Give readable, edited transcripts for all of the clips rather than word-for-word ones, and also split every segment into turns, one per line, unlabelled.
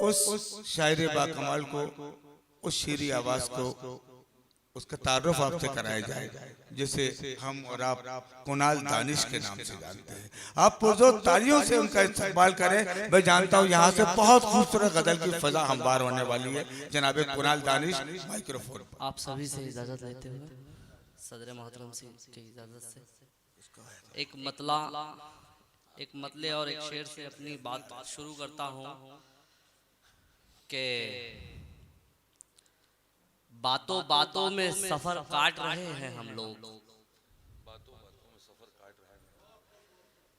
उस शायरे बाकमाल को, उस शेरी आवाज को, उसका तारुफ आपसे कराया जाए, जिसे हम और आप कुणाल दानिश के नाम से जानते हैं। आप पुरजोर तालियों से उनका इस्तेमाल करें। मैं जानता हूँ यहाँ से बहुत खूबसूरत गजल की फजा हमवार होने वाली है। जनाब कुणाल दानिश माइक्रोफोन पर।
आप सभी से इजाजत लेते हुए सदर मोहतरम से की इजाजत से एक मतले और एक शेर से अपनी बात शुरू करता हूँ कि बातों बातों में सफर काट रहे हैं हम लोग,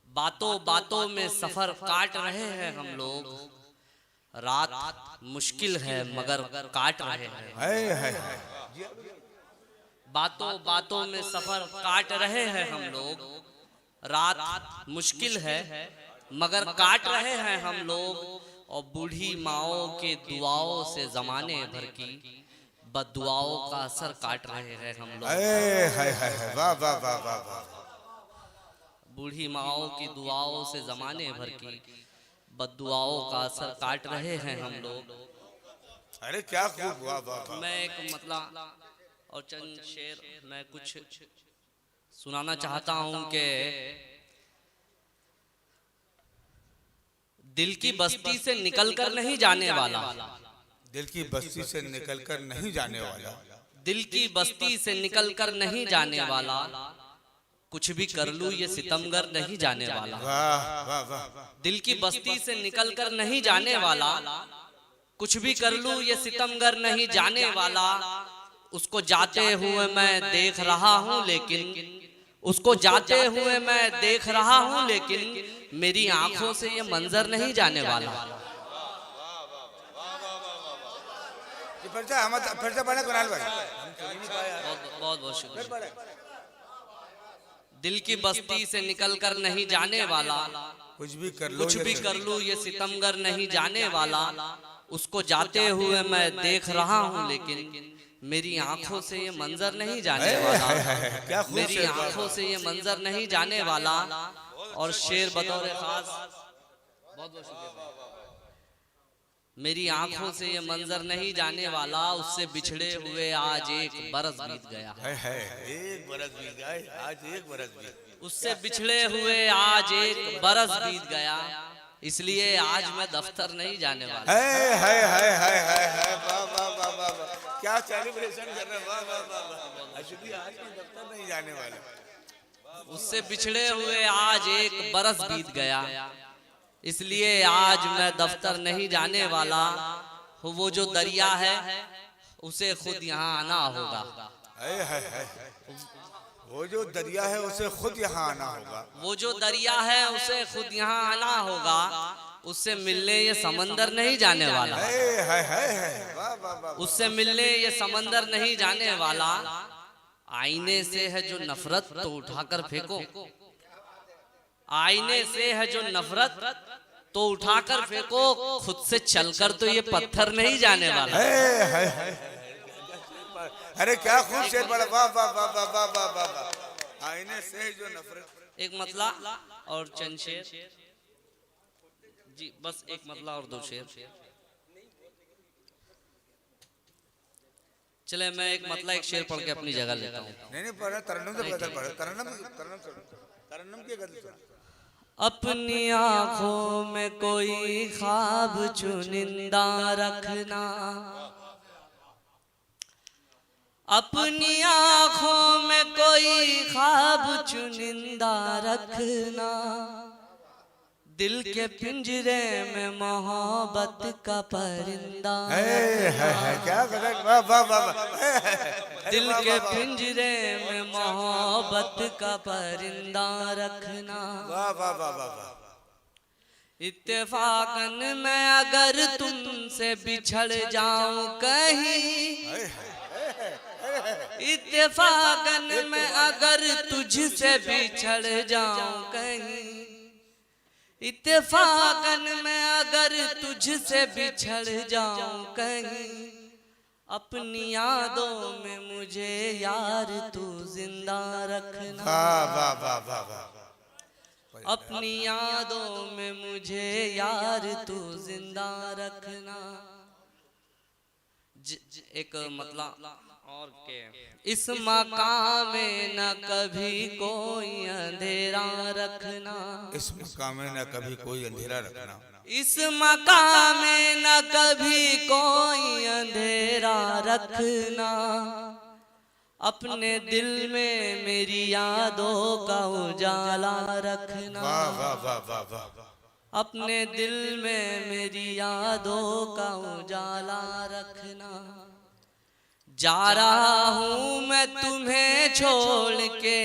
बातों बातों में सफर काट रहे हैं हम लोग, रात मुश्किल है मगर काट रहे हैं। बातों बातों में सफर काट रहे हैं हम लोग, रात मुश्किल है मगर काट रहे हैं हम लोग, और बूढ़ी माओ के दुआओं से जमाने भर की बददुआओं का असर काट रहे हैं हम लोग।
वाह वाह वाह वाह वाह।
बूढ़ी माओ की दुआओं से जमाने भर की बददुआओं का असर काट रहे हैं हम लोग।
अरे क्या खूब, वाह वाह वाह।
मैं एक मतला और चंद शेर मैं कुछ सुनाना चाहता हूं कि दिल की बस्ती से निकलकर नहीं जाने वाला,
दिल की बस्ती से निकलकर नहीं जाने वाला,
दिल की बस्ती से निकलकर नहीं जाने वाला, कुछ भी कर लूं ये सितमगर नहीं जाने वाला।
वाह वाह वाह।
दिल की बस्ती से निकलकर नहीं जाने वाला, कुछ भी कर लूं ये सितमगर नहीं जाने वाला, उसको जाते हुए मैं देख रहा हूं लेकिन, उसको जाते हुए मैं देख रहा हूं लेकिन मेरी आंखों से ये मंजर नहीं जाने वाला।
फिर से पढ़े कुणाल भाई।
बहुत बहुत शुक्रिया। दिल की बस्ती से निकलकर नहीं जाने वाला,
कुछ भी कर लूं
ये सितमगर नहीं जाने वाला, उसको जाते हुए मैं देख रहा हूं लेकिन मेरी आंखों से ये मंजर नहीं जाने वाला, मेरी आंखों से ये मंजर नहीं जाने वाला। और शेर बतौर खास, बहुत बहुत शुक्रिया। मेरी आंखों से ये मंजर नहीं जाने वाला, उससे बिछड़े हुए आज एक बरस बीत गया,
एक बरस बीत गया, आज एक बरस बीत,
उससे बिछड़े हुए आज एक बरस बीत गया, इसलिए आज मैं दफ्तर नहीं जाने वाला।
वाह वाह वाह वाह। क्या सेलिब्रेशन कर रहे हैं, वाह वाह वाह। एक्चुअली आज मैं दफ्तर नहीं जाने वाला,
उससे बिछड़े हुए आज एक बरस बीत गया, इसलिए आज मैं दफ्तर नहीं जाने वाला। वो जो दरिया है उसे खुद यहाँ आना होगा,
वो जो दरिया है उसे खुद यहाँ आना होगा,
वो जो दरिया है उसे खुद यहाँ आना होगा, उससे मिलने ये समंदर नहीं जाने वाला, उससे मिलने ये समंदर नहीं जाने वाला। आईने से है जो नफरत तो उठाकर फेंको, आईने से है जो नफरत तो उठाकर फेंको, खुद से चलकर तो ये पत्थर नहीं जाने वाला।
अरे क्या खूब शेर पड़ा, वाह वाह वाह वाह वाह वाह वाह। आईने से जो नफरत।
एक मतला और चंद शेर जी, बस एक मतला और दो शेर। चले मैं एक मतला एक शेर पढ़ के अपनी जगह लेता हूँ।
नहीं पढ़ा, तरन्नुम से गजल पढ़ो, तरन्नुम की गजल।
अपनी आंखों में कोई ख्वाब चुनिंदा रखना, अपनी आंखों में कोई ख्वाब चुनिंदा रखना, दिल के पिंजरे में मोहब्बत का परिंदा,
क्या वाह वाह वाह।
दिल के पिंजरे में मोहब्बत का परिंदा रखना।
वाह वाह वाह वाह।
इत्तेफाकन मैं अगर तुमसे बिछड़ जाऊं कहीं, इत्तेफाकन मैं अगर तुझसे बिछड़ जाऊं कहीं, इत्तेफाकन मैं अगर तुझसे बिछड़ जाऊं कहीं, अपनी यादों में मुझे यार तू जिंदा रखना।
वाह वाह वाह वाह वाह।
अपनी यादों में मुझे यार तू जिंदा रखना। एक मतलब और के इस मकाम में न कभी कोई अंधेरा रखना,
इस मकाम में न कभी कोई अंधेरा रखना,
इस मकाम में न कभी कोई अंधेरा रखना। अपने दिल में मेरी यादों का उजाला रखना,
वाह वाह वाह वाह वाह,
अपने दिल में मेरी यादों का उजाला रखना। जा रहा हूँ मैं तुम्हें छोड़ के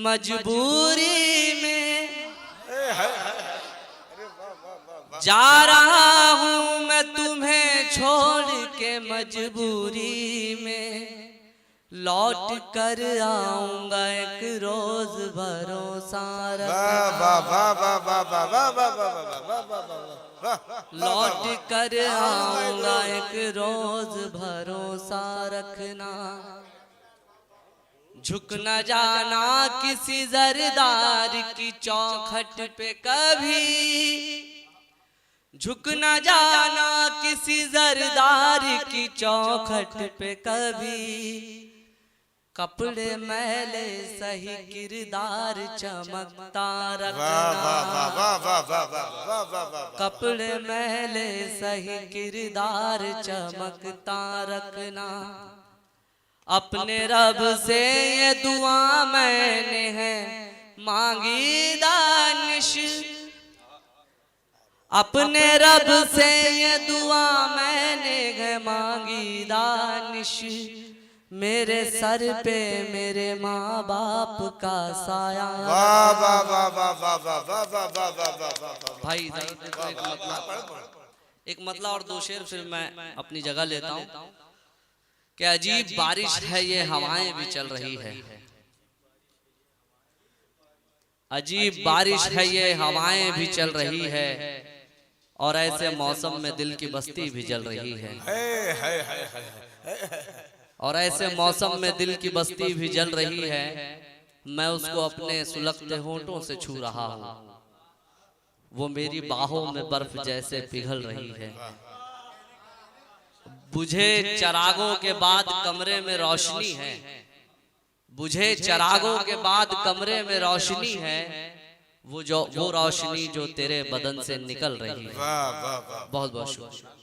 मजबूरी में, जा रहा हूँ मैं तुम्हें छोड़ के मजबूरी में। लौट कर आऊंगा एक रोज भरोसा रखना, लौट कर आऊंगा एक रोज भरोसा रखना। झुक न जाना किसी जरदार की चौखट पे कभी, झुक न जाना किसी जरदार की चौखट पे कभी। कपड़े मैले सही किरदार चमकता रखना, कपड़े मैले सही किरदार चमकता रखना। अपने रब से ये दुआ मैंने है मांगी दानिश, अपने रब से ये दुआ मैंने है मांगी दानिश। मेरे सर पे मेरे माँ बाप का साया। भाई एक मतलब और दो शेर फिर मैं अपनी जगह लेता हूँ। कि अजीब बारिश है ये हवाएं भी चल रही है, अजीब बारिश है ये हवाएं भी चल रही है, और ऐसे मौसम में दिल की बस्ती भी जल रही है, और ऐसे मौसम में दिल की बस्ती भी जल रही है। मैं उसको अपने सुलगते होंठों से छू रहा हूँ, वो मेरी बाहों में बर्फ जैसे पिघल रही है। बुझे चरागों के बाद कमरे में रोशनी है, बुझे चरागों के बाद कमरे में रोशनी है, वो रोशनी जो तेरे बदन से निकल रही है। बहुत बहुत शुक्रिया।